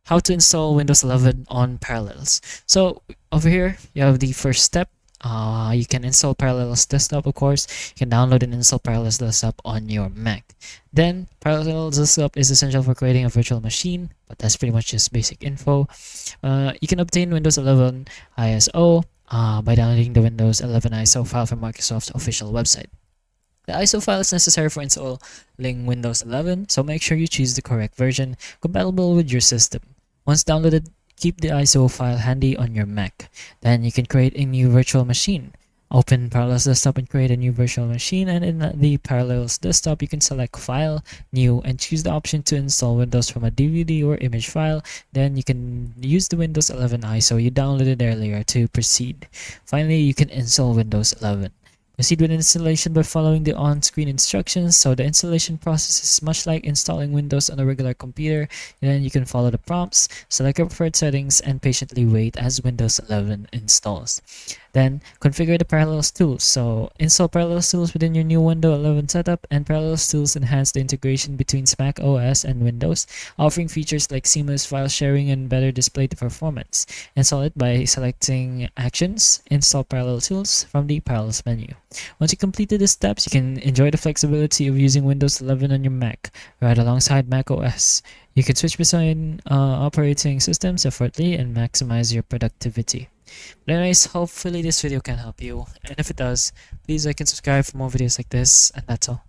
how to install Windows 11 on Parallels. So over here, you have the first step. You can install Parallels Desktop, of course. You can download and install Parallels Desktop on your Mac. Then, Parallels Desktop is essential for creating a virtual machine, but that's pretty much just basic info. You can obtain Windows 11 ISO by downloading the Windows 11 ISO file from Microsoft's official website. The ISO file is necessary for installing Windows 11, so make sure you choose the correct version compatible with your system. Once downloaded, keep the ISO file handy on your Mac. Then you can create a new virtual machine. Open Parallels Desktop and create a new virtual machine, and in the Parallels Desktop you can select File, New, and choose the option to install Windows from a DVD or image file. Then you can use the Windows 11 ISO you downloaded earlier to proceed. Finally, you can install Windows 11. Proceed with installation by following the on-screen instructions. So the installation process is much like installing Windows on a regular computer. And then you can follow the prompts, select your preferred settings, and patiently wait as Windows 11 installs. Then configure the Parallels tools. So install Parallels tools within your new Windows 11 setup, and Parallels tools enhance the integration between Mac OS and Windows, offering features like seamless file sharing and better display performance. Install it by selecting Actions, Install Parallel Tools from the Parallels menu. Once you completed the steps, you can enjoy the flexibility of using Windows 11 on your Mac, right alongside Mac OS. You can switch between operating systems effortlessly and maximize your productivity. But anyways, hopefully this video can help you, and if it does, please like and subscribe for more videos like this, and that's all.